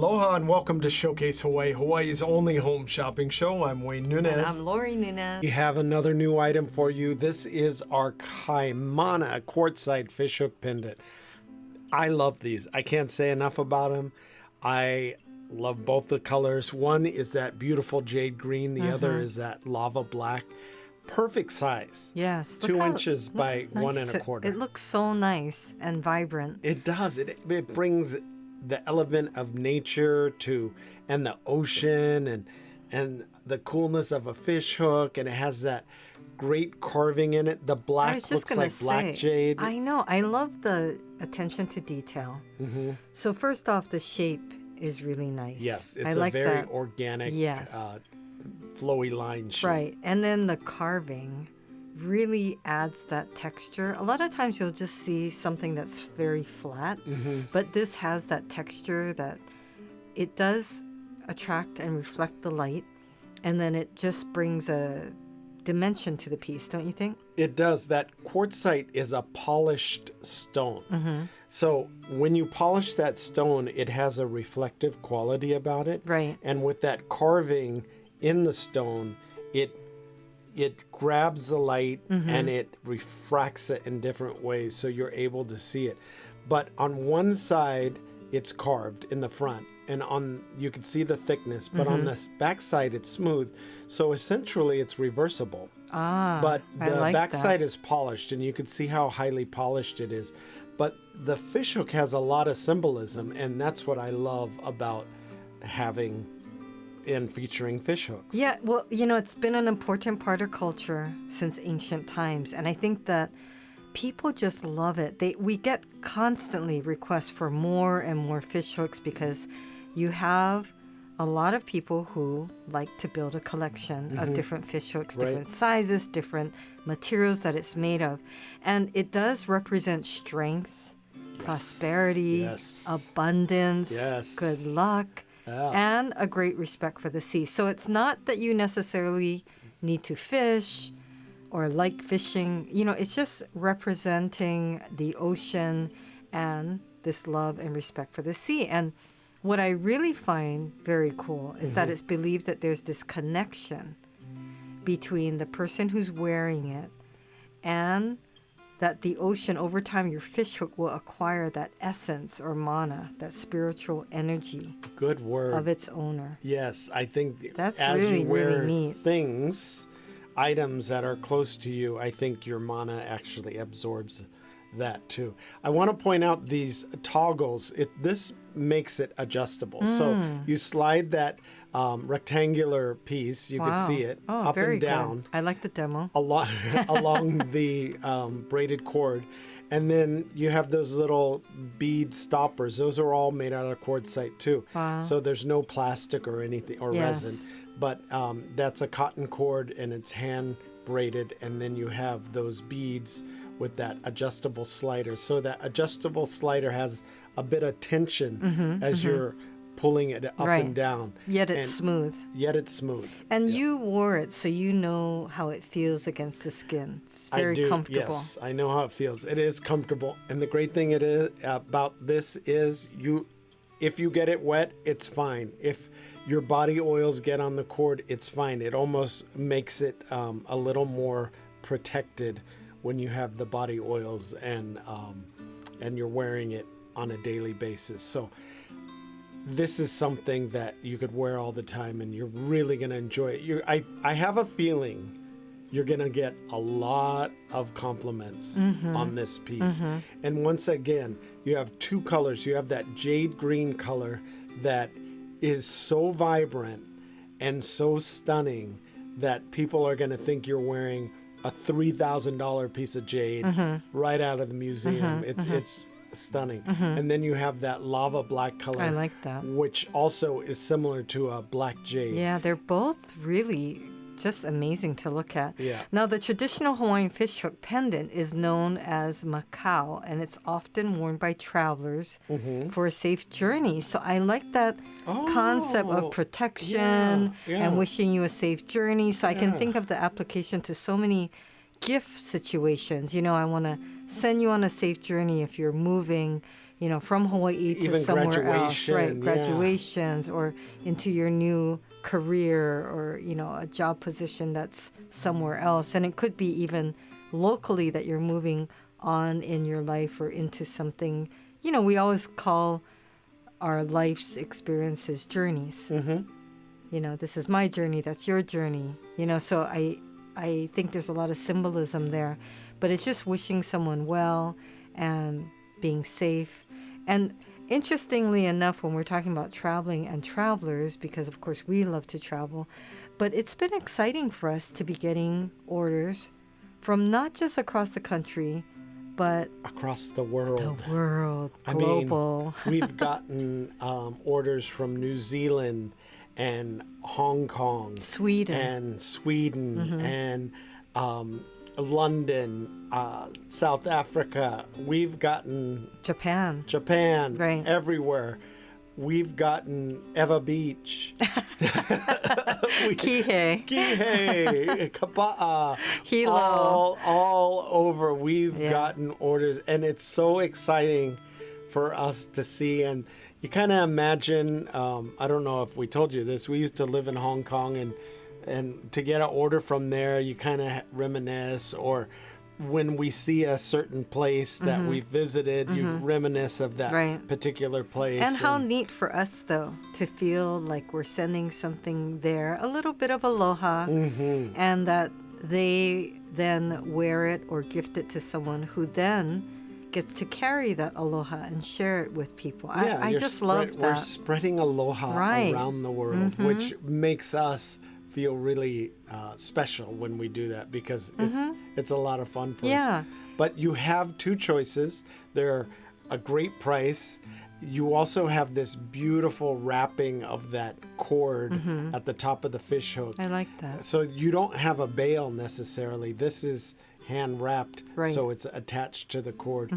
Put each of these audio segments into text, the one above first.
Aloha and welcome to Showcase Hawaii, Hawaii's only home shopping show. I'm Wayne Nunez. And I'm Lori Nunez. We have another new item for you. This is our Kaimana Quartzite Fish Hook Pendant. I love these. I can't say enough about them. I love both the colors. One is that beautiful jade green. The other is that lava black. Perfect size. Yes. 2 inches by nice 1 1/4. It looks so nice and vibrant. It does. It brings the element of nature and the ocean and the coolness of a fish hook, and it has that great carving in it. The black looks like black jade. I know. I love the attention to detail. Mm-hmm. So first off, the shape is really nice. Yes, it's a very organic, flowy line shape. Right, and then the carving really adds that texture. A lot of times you'll just see something that's very flat, but this has that texture that it does attract and reflect the light, and then it just brings a dimension to the piece, don't you think? It does. That quartzite is a polished stone. So when you polish that stone, it has a reflective quality about it. Right. And with that carving in the stone, it grabs the light and it refracts it in different ways, so you're able to see it. But on one side, it's carved in the front, and you can see the thickness, but on the back side, it's smooth. So essentially, it's reversible. But the back side is polished, and you can see how highly polished it is. But the fish hook has a lot of symbolism, and that's what I love about having and featuring fish hooks. Yeah, well, it's been an important part of culture since ancient times, and I think that people just love it. We get constantly requests for more and more fish hooks because you have a lot of people who like to build a collection of different fish hooks, different sizes, different materials that it's made of. And it does represent strength, prosperity, abundance, good luck, and a great respect for the sea. So it's not that you necessarily need to fish or like fishing. It's just representing the ocean and this love and respect for the sea. And what I really find very cool is that it's believed that there's this connection between the person who's wearing it and that the ocean, over time, your fish hook will acquire that essence or mana, that spiritual energy. Good word. Of its owner. Yes, I think that's as really, you wear really neat. Items that are close to you, I think your mana actually absorbs that too. I want to point out these toggles. This makes it adjustable. So you slide that rectangular piece. You can see it up and down. Good. I like the demo. Along the braided cord. And then you have those little bead stoppers. Those are all made out of quartzite too. Wow. So there's no plastic or anything or resin. But that's a cotton cord and it's hand braided. And then you have those beads with that adjustable slider. So that adjustable slider has a bit of tension as you're pulling it up and down. Yet it's smooth. And you wore it, so you know how it feels against the skin. It's very comfortable. Yes, I know how it feels. It is comfortable. And the great thing about this is if you get it wet, it's fine. If your body oils get on the cord, it's fine. It almost makes it a little more protected when you have the body oils and you're wearing it on a daily basis. So this is something that you could wear all the time and you're really going to enjoy it. I have a feeling you're going to get a lot of compliments on this piece. And once again, you have two colors. You have that jade green color that is so vibrant and so stunning that people are going to think you're wearing a $3,000 piece of jade right out of the museum. It's stunning. And then you have that lava black color. I like that. Which also is similar to a black jade. Yeah, they're both really just amazing to look at. Yeah. Now, the traditional Hawaiian fish hook pendant is known as makau, and it's often worn by travelers for a safe journey. So I like that concept of protection and wishing you a safe journey. So I can think of the application to so many gift situations. I want to send you on a safe journey if you're moving, from Hawaii to Even somewhere else, graduation, right? yeah. Graduations or into your new career or, a job position that's somewhere else. And it could be even locally that you're moving on in your life or into something. We always call our life's experiences journeys. This is my journey, that's your journey. So I think there's a lot of symbolism there. But it's just wishing someone well and being safe. And interestingly enough, when we're talking about traveling and travelers, because of course we love to travel, but it's been exciting for us to be getting orders from not just across the country, but across the world. The world, global. I mean, we've gotten orders from New Zealand and Hong Kong, Sweden, and London, South Africa. We've gotten Japan, right? Everywhere. We've gotten Eva Beach, Kihei, Kapa'a, Hilo, all over. We've gotten orders, and it's so exciting for us to see. And you kind of imagine, I don't know if we told you this, we used to live in Hong Kong, and to get an order from there, you kind of reminisce, or when we see a certain place that we visited, you reminisce of that particular place. And how neat for us, though, to feel like we're sending something there, a little bit of aloha, and that they then wear it or gift it to someone who then gets to carry that aloha and share it with people. I just love that. We're spreading aloha around the world, which makes us feel really special when we do that, because it's a lot of fun for us. But you have two choices. They're a great price. You also have this beautiful wrapping of that cord at the top of the fish hook. I like that. So you don't have a bail necessarily. This is hand wrapped, so it's attached to the cord.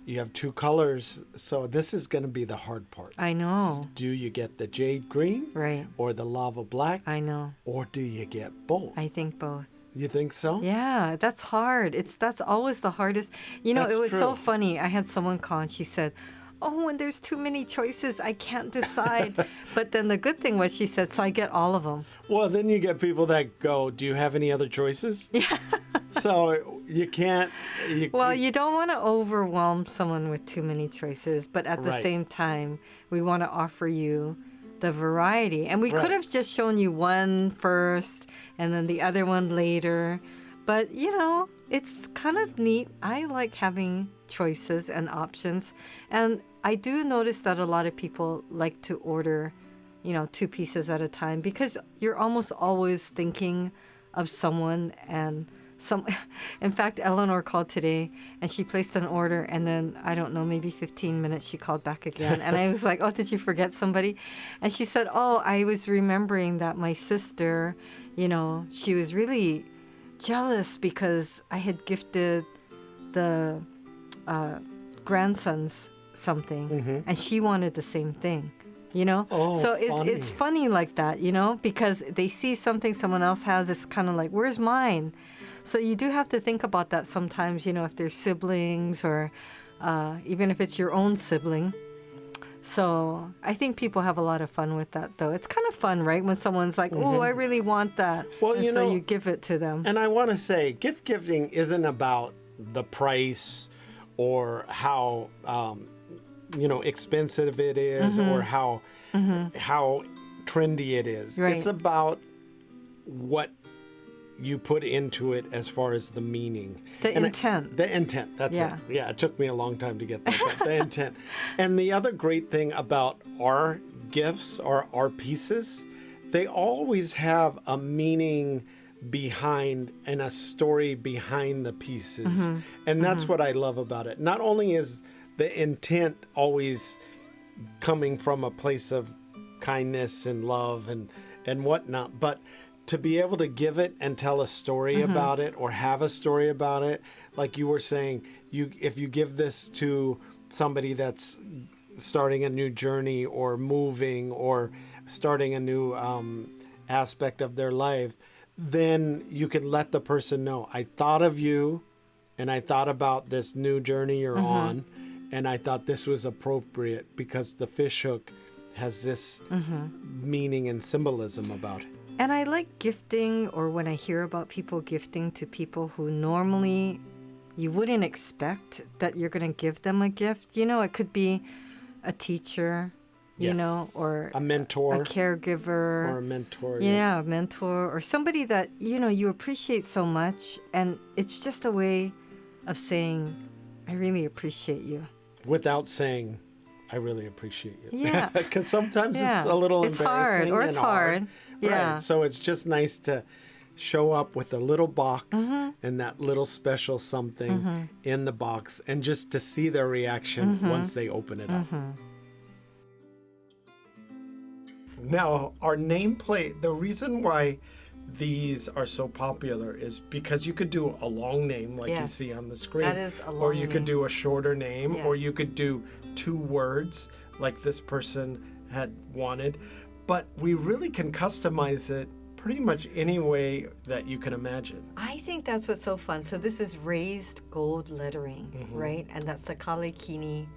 You have two colors, so this is going to be the hard part. I know. Do you get the jade green? Right. Or the lava black? I know. Or do you get both? I think both. You think so? Yeah, that's hard. That's always the hardest. It was so funny. I had someone call and she said, "Oh, when there's too many choices, I can't decide." But then the good thing was she said, "So I get all of them." Well, then you get people that go, "Do you have any other choices?" Yeah. So you can't. You don't want to overwhelm someone with too many choices, but at the same time, we want to offer you the variety. And we could have just shown you one first and then the other one later. But, it's kind of neat. I like having choices and options. And I do notice that a lot of people like to order, two pieces at a time, because you're almost always thinking of someone and in fact, Eleanor called today and she placed an order, and then I don't know, maybe 15 minutes she called back again, and I was like, "Oh, did you forget somebody?" And she said, "Oh, I was remembering that my sister, she was really jealous because I had gifted the grandsons something, and she wanted the same thing." So it's funny like that, because they see something someone else has. It's kind of like, where's mine? So you do have to think about that sometimes, if there's siblings or even if it's your own sibling. So I think people have a lot of fun with that, though. It's kind of fun, right? When someone's like, "Oh, I really want that." Well, so you give it to them. And I want to say, gift giving isn't about the price or how expensive it is, or how trendy it is. Right. It's about what you put into it as far as the meaning. The intent. The intent, that's it. Yeah, it took me a long time to get that. But the intent. And the other great thing about our gifts or our pieces, they always have a meaning behind and a story behind the pieces. And that's what I love about it. Not only is the intent always coming from a place of kindness and love and whatnot, but to be able to give it and tell a story about it, or have a story about it, like you were saying, if you give this to somebody that's starting a new journey or moving or starting a new aspect of their life, then you can let the person know, "I thought of you and I thought about this new journey you're on, And I thought this was appropriate because the fish hook has this meaning and symbolism about it. And I like gifting, or when I hear about people gifting to people who normally you wouldn't expect that you're going to give them a gift. You know, it could be a teacher, you know, or a mentor, a caregiver, or a mentor. Yeah, a mentor, or somebody that, you know, you appreciate so much. And it's just a way of saying, I really appreciate you. Without saying, I really appreciate you. Yeah. Because sometimes it's a little it's embarrassing. Hard, or it's hard. Yeah. Right. So it's just nice to show up with a little box and that little special something in the box, and just to see their reaction once they open it up. Now, our nameplate, the reason why these are so popular is because you could do a long name like you see on the screen. That is a long or you name. could do a shorter name, or you Yes. could do 2 words like this person had wanted. But we really can customize it pretty much any way that you can imagine. I think that's what's so fun. So this is raised gold lettering, right? And that's the Kalekini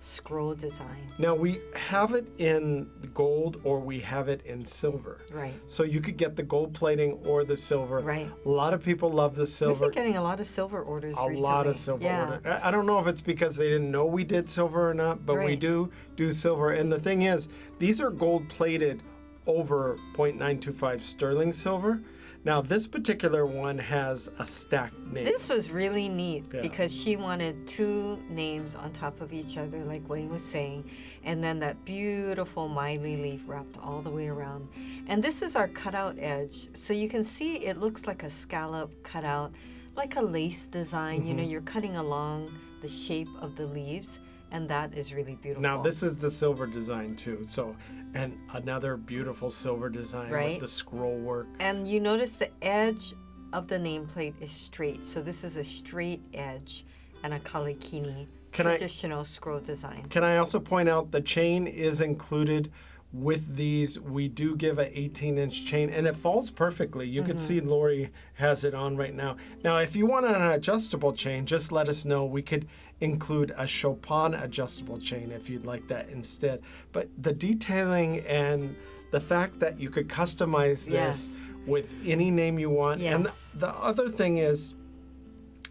scroll design. Now we have it in gold or we have it in silver. Right. So you could get the gold plating or the silver. Right. A lot of people love the We've silver. been getting a lot of silver orders A recently. lot of silver order. I don't know if it's because they didn't know we did silver or not, but we Right. do silver. And the thing is, these are gold plated over 0.925 sterling silver. Now this particular one has a stacked name. This was really neat Yeah. because she wanted 2 names on top of each other, like Wayne was saying, and then that beautiful Miley leaf wrapped all the way around. And this is our cutout edge. So you can see it looks like a scallop cutout, like a lace design. You know, you're cutting along the shape of the leaves, and that is really beautiful. Now this is the silver design too. So, and another beautiful silver design Right. with the scroll work. And you notice the edge of the nameplate is straight. So this is a straight edge and a Kalekini traditional scroll design. Can I also point out the chain is included with these? We do give an 18-inch chain, and it falls perfectly. You can see Lori has it on right now. Now, if you want an adjustable chain, just let us know. We could include a Chopin adjustable chain if you'd like that instead. But the detailing and the fact that you could customize this with any name you want. Yes. And the other thing is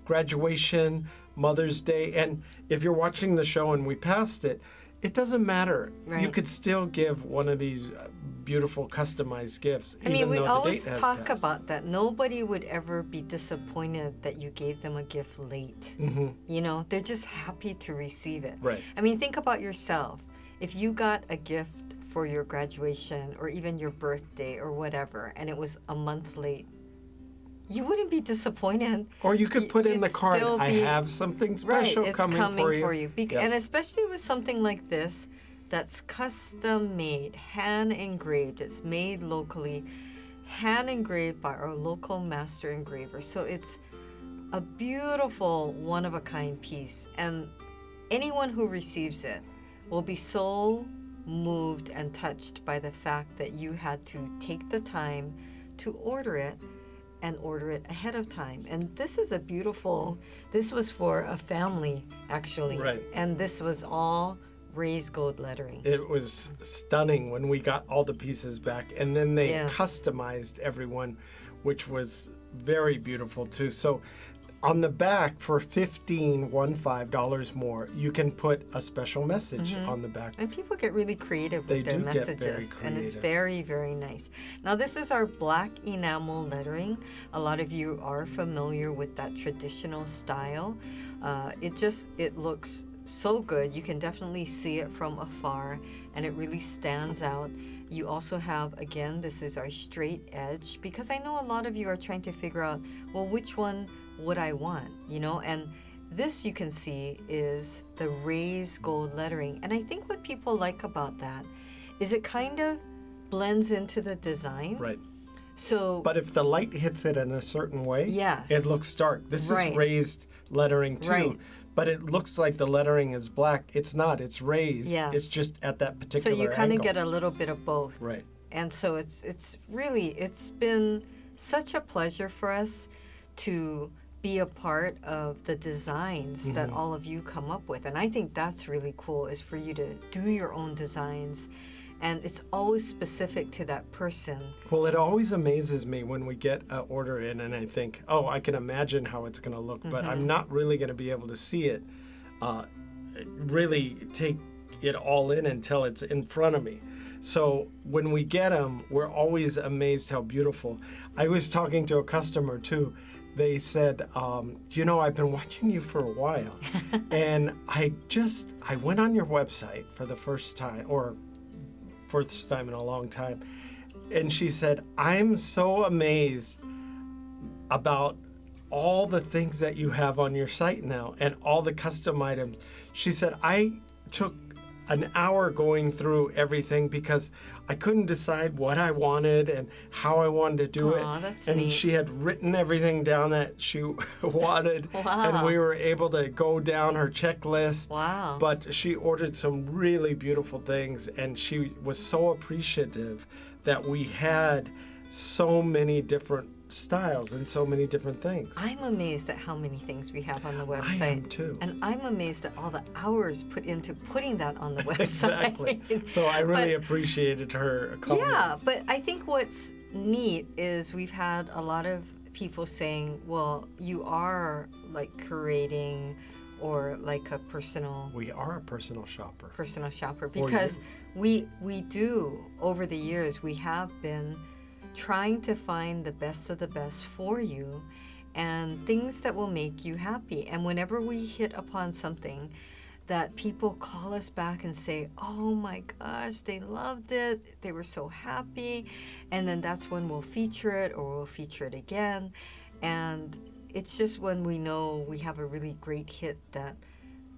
graduation, Mother's Day, and if you're watching the show and we passed it, it doesn't matter. Right. You could still give one of these beautiful customized gifts, I mean, even we though the always date has talk passed. about that. Nobody would ever be disappointed that you gave them a gift late. You know, they're just happy to receive it. Right. I mean, think about yourself. If you got a gift for your graduation or even your birthday or whatever, and it was a month late, you wouldn't be disappointed. Or you could put in the You'd card, still I be- have something special right, it's coming for you. Yes. And especially with something like this that's custom made, hand engraved. It's made locally, hand engraved by our local master engraver. So it's a beautiful, one of a kind piece. And anyone who receives it will be so moved and touched by the fact that you had to take the time to order it and order it ahead of time. And this is a beautiful, this was for a family actually. Right. And this was all raised gold lettering. It was stunning when we got all the pieces back, and then they Yes. customized everyone, which was very beautiful too. So on the back, for $15 more, you can put a special message on the back. And people get really creative They with their do get very messages, and it's creative. very, very nice. Now, this is our black enamel lettering. A lot of you are familiar with that traditional style. It looks so good. You can definitely see it from afar, and it really stands out. You also have, again, this is our straight edge, because I know a lot of you are trying to figure out, well, which one would I want, you know? And this, you can see, is the raised gold lettering. And I think what people like about that is it kind of blends into the design. Right. So, But if the light hits it in a certain way, Yes. it looks dark. This Right. is raised lettering too, Right. but it looks like the lettering is black. It's not. It's raised. Yes. It's just at that so particular you kind of angle. get a little bit of both. Right. And so it's been such a pleasure for us to be a part of the designs that all of you come up with. And I think that's really cool, is for you to do your own designs. And it's always specific to that person. Well, it always amazes me when we get an order in and I think, oh, I can imagine how it's going to look, but I'm not really going to be able to see it, really take it all in until it's in front of me. So when we get them, we're always amazed how beautiful. I was talking to a customer too. They said, I've been watching you for a while. And I went on your website for the first time in a long time. And she said, I'm so amazed about all the things that you have on your site now and all the custom items. She said, I took an hour going through everything because I couldn't decide what I wanted and how I wanted to do it. That's and neat. she had written everything down that she wanted. Wow. And we were able to go down her checklist. Wow. But she ordered some really beautiful things, and she was so appreciative that we had so many different styles and so many different things. I'm amazed at how many things we have on the website. I am too. And I'm amazed at all the hours put into putting that on the website. Exactly. So I really appreciated her comments. Yeah, but I think what's neat is we've had a lot of people saying, well, you are like curating or like a personal... We are a personal shopper. Because we do, over the years, we have been trying to find the best of the best for you and things that will make you happy. And whenever we hit upon something that people call us back and say, oh my gosh, they loved it, they were so happy, and then that's when we'll feature it or we'll feature it again. And it's just when we know we have a really great hit that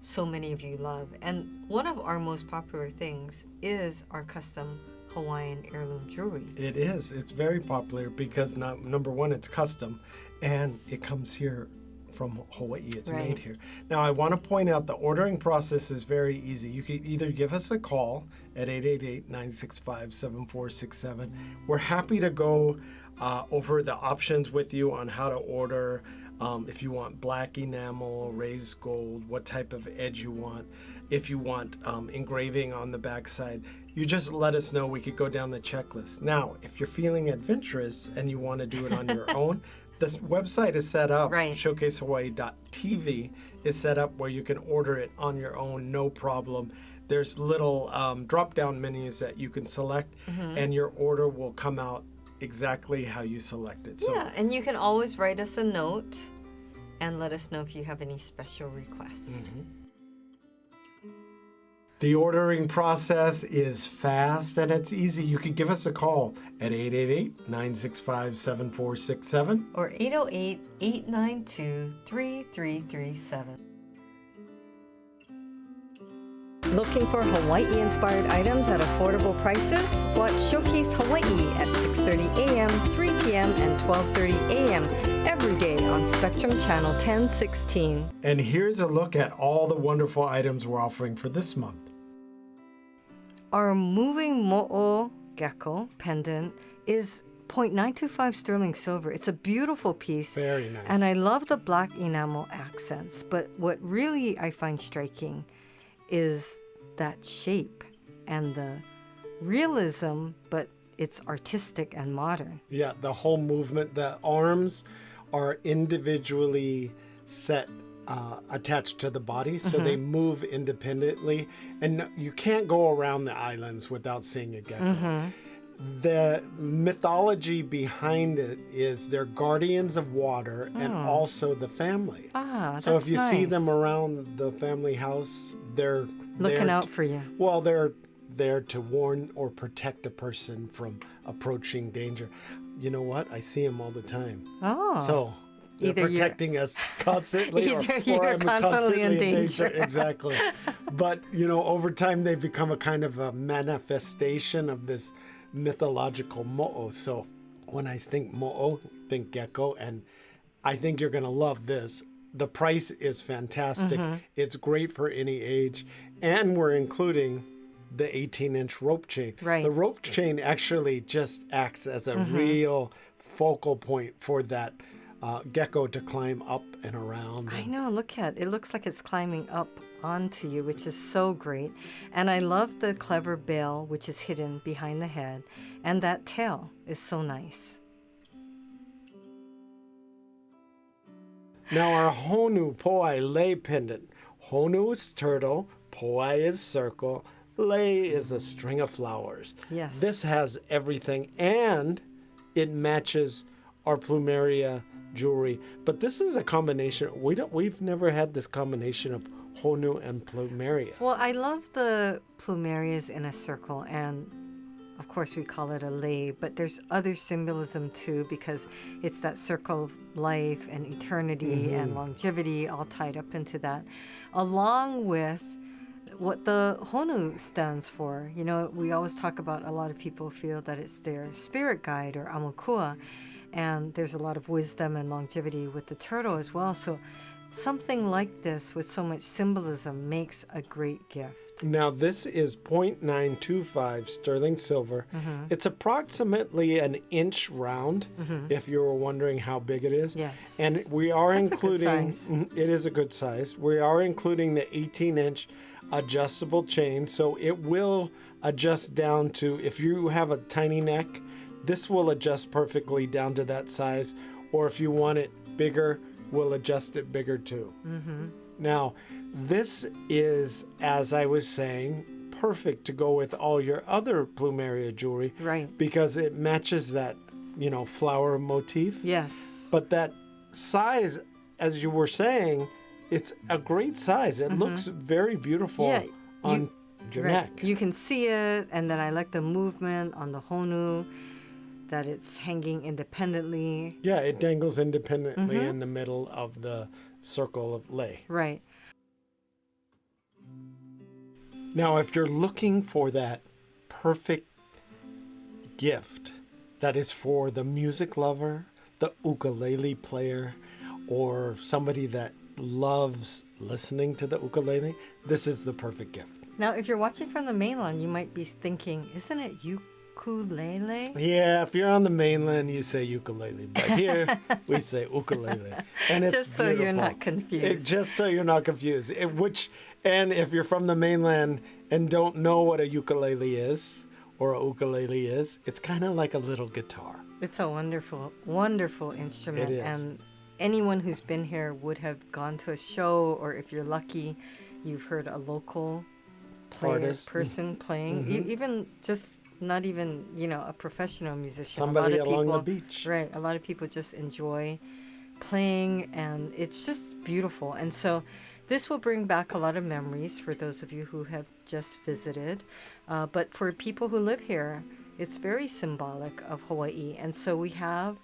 so many of you love. And one of our most popular things is our custom Hawaiian heirloom jewelry. It is. It's very popular because number one, it's custom, and it comes here from Hawaii. It's made here. Now, I want to point out the ordering process is very easy. You can either give us a call at 888-965-7467. We're happy to go over the options with you on how to order. If you want black enamel, raised gold, what type of edge you want. If you want engraving on the backside, you just let us know. We could go down the checklist. Now, if you're feeling adventurous and you want to do it on your own, this website is set up, showcasehawaii.tv is set up where you can order it on your own, no problem. There's little drop-down menus that you can select, and your order will come out exactly how you select it. So, yeah, and you can always write us a note and let us know if you have any special requests. The ordering process is fast and it's easy. You can give us a call at 888-965-7467 or 808-892-3337. Looking for Hawaii-inspired items at affordable prices? Watch Showcase Hawaii at 6:30 a.m., 3 p.m., and 12:30 a.m. every day on Spectrum Channel 1016. And here's a look at all the wonderful items we're offering for this month. Our moving mo'o gecko pendant is 0.925 sterling silver. It's a beautiful piece. Very nice. And I love the black enamel accents. But what really I find striking is that shape and the realism, but it's artistic and modern. Yeah, the whole movement, the arms are individually set, attached to the body, so they move independently. And you can't go around the islands without seeing a gecko. The mythology behind it is they're guardians of water and also the family. So if you see them around the family house, they're looking out for you. Well, they're there to warn or protect a person from approaching danger. You know what? I see them all the time. So they're either protecting us constantly, or you're I'm constantly in danger. Exactly. But, over time they become a kind of a manifestation of this mythological mo'o. So when I think mo'o, think gecko, and I think you're going to love this. The price is fantastic. It's great for any age. And we're including the 18-inch rope chain. The rope chain actually just acts as a real focal point for that gecko to climb up and around. I know, look at it. It looks like it's climbing up onto you, which is so great. And I love the clever bill, which is hidden behind the head. And that tail is so nice. Now our Honu Poai lei pendant. Honu is turtle, Poai is circle, lei is a string of flowers. Yes. This has everything, and it matches our plumeria jewelry. But this is a combination. We've never had this combination of Honu and plumeria. Well, I love the plumerias in a circle, and of course we call it a lei, but there's other symbolism too, because it's that circle of life and eternity and longevity all tied up into that, along with what the Honu stands for. You know, we always talk about, a lot of people feel that it's their spirit guide or amokua, and there's a lot of wisdom and longevity with the turtle as well. So something like this with so much symbolism makes a great gift. Now this is 0.925 sterling silver. It's approximately an inch round, if you were wondering how big it is. Yes. And we are That's including, a good size. it is a good size. We are including the 18-inch adjustable chain, so it will adjust down to, if you have a tiny neck, this will adjust perfectly down to that size, or if you want it bigger, we'll adjust it bigger too. Now, this is, as I was saying, perfect to go with all your other plumeria jewelry. Right. Because it matches that, flower motif. Yes. But that size, as you were saying, it's a great size. It looks very beautiful Yeah, on your right. neck. You can see it, and then I like the movement on the Honu, that it's hanging independently. Yeah, it dangles independently in the middle of the circle of lei. Right. Now, if you're looking for that perfect gift that is for the music lover, the ukulele player, or somebody that loves listening to the ukulele, this is the perfect gift. Now, if you're watching from the mainland, you might be thinking, isn't it ukulele? Yeah, if you're on the mainland, you say ukulele, but here we say ukulele, and it's Just so you're beautiful. not confused. Just so you're not confused. And if you're from the mainland and don't know what a ukulele is or a ukulele is, it's kind of like a little guitar. It's a wonderful, wonderful instrument. It is. And anyone who's been here would have gone to a show, or if you're lucky, you've heard a local person playing. Even just not even, a professional musician. Somebody a lot of along people, the beach. Right. A lot of people just enjoy playing, and it's just beautiful. And so this will bring back a lot of memories for those of you who have just visited. But for people who live here, it's very symbolic of Hawaii. And so we have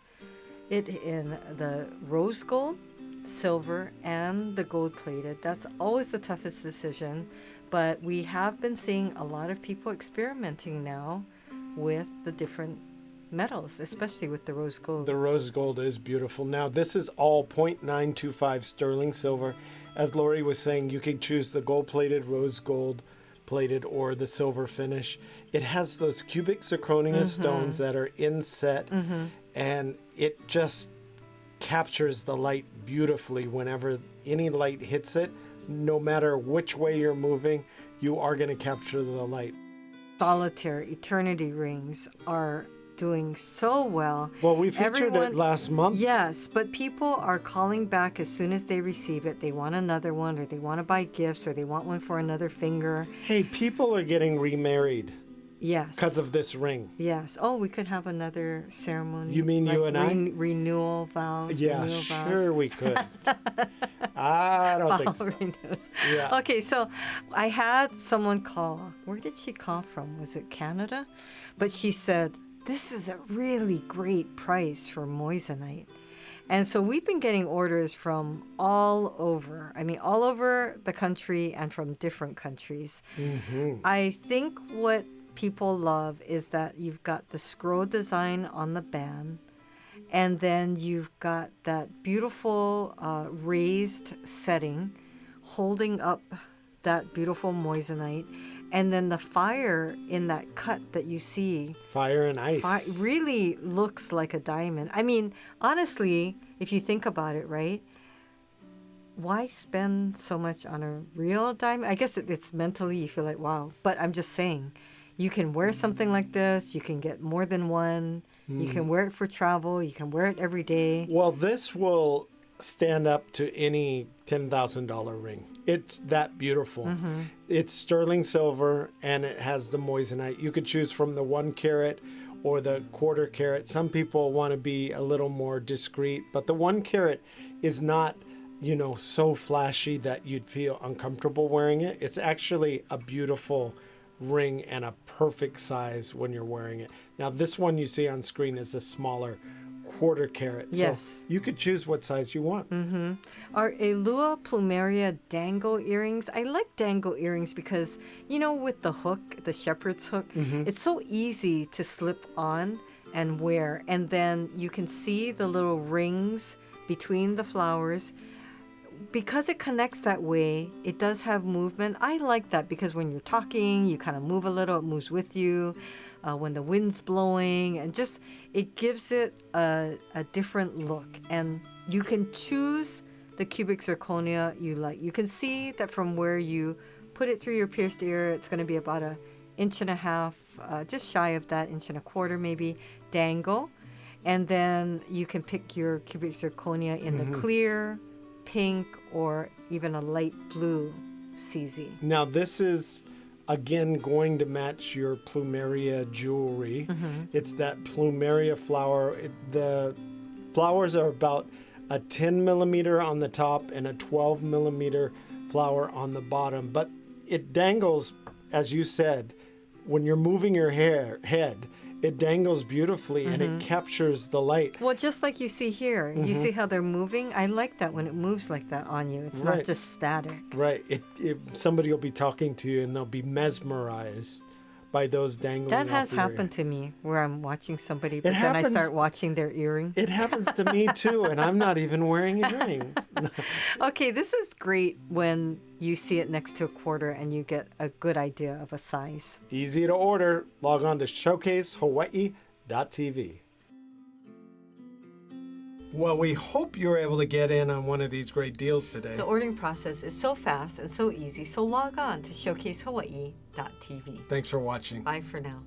it in the rose gold, silver, and the gold plated. That's always the toughest decision. But we have been seeing a lot of people experimenting now with the different metals, especially with the rose gold. The rose gold is beautiful. Now, this is all 0.925 sterling silver. As Lori was saying, you can choose the gold-plated, rose gold-plated, or the silver finish. It has those cubic zirconia stones that are inset, and it just captures the light beautifully whenever any light hits it. No matter which way you're moving, you are going to capture the light. Solitaire eternity rings are doing so well. Well, we featured it last month. Yes, but people are calling back as soon as they receive it. They want another one, or they want to buy gifts, or they want one for another finger. Hey, people are getting remarried. Yes. Because of this ring. Yes. Oh, we could have another ceremony. You mean you and I? Renewal vows. Yeah, renewal sure vows. we could. I don't think so. Renewals. Yeah. Okay, so I had someone call. Where did she call from? Was it Canada? But she said, this is a really great price for moissanite. And so we've been getting orders from all over. I mean, all over the country and from different countries. I think what people love is that you've got the scroll design on the band, and then you've got that beautiful raised setting holding up that beautiful moissanite, And then the fire in that cut that you see Fire and ice. really looks like a diamond. I mean, honestly, if you think about it, right? Why spend so much on a real diamond? I guess it's mentally you feel like, wow. But I'm just saying, you can wear something like this. You can get more than one. You can wear it for travel. You can wear it every day. Well, this will stand up to any $10,000 ring. It's that beautiful. It's sterling silver and it has the moissanite. You could choose from the 1 carat or the 1/4 carat. Some people want to be a little more discreet, but the 1 carat is not, you know, so flashy that you'd feel uncomfortable wearing it. It's actually a beautiful ring and a perfect size when you're wearing it. Now, this one you see on screen is a smaller 1/4 carat. Yes. So you could choose what size you want. Our Elua plumeria dangle earrings. I like dangle earrings because, you know, with the hook, the shepherd's hook, it's so easy to slip on and wear. And then you can see the little rings between the flowers. Because it connects that way, it does have movement. I like that because when you're talking, you kind of move a little, it moves with you. When the wind's blowing, and just it gives it a different look. And you can choose the cubic zirconia you like. You can see that from where you put it through your pierced ear, it's going to be about 1.5 inches, just shy of that, 1.25 inches maybe, dangle. And then you can pick your cubic zirconia in the clear, pink, or even a light blue CZ. Now, this is again going to match your plumeria jewelry. It's that plumeria flower. The flowers are about a 10 millimeter on the top and a 12 millimeter flower on the bottom, but it dangles, as you said, when you're moving your head, it dangles beautifully and it captures the light. Well, just like you see here, you see how they're moving? I like that when it moves like that on you. It's not just static. Right. Somebody will be talking to you and they'll be mesmerized by those dangling. That has off your ear. happened to me where I'm watching somebody, but then happens- I start watching their earring. It happens to me too, and I'm not even wearing earrings. Okay, this is great when you see it next to a 1/4 and you get a good idea of a size. Easy to order. Log on to showcasehawaii.tv. Well, we hope you were able to get in on one of these great deals today. The ordering process is so fast and so easy, so log on to showcasehawaii.tv. Thanks for watching. Bye for now.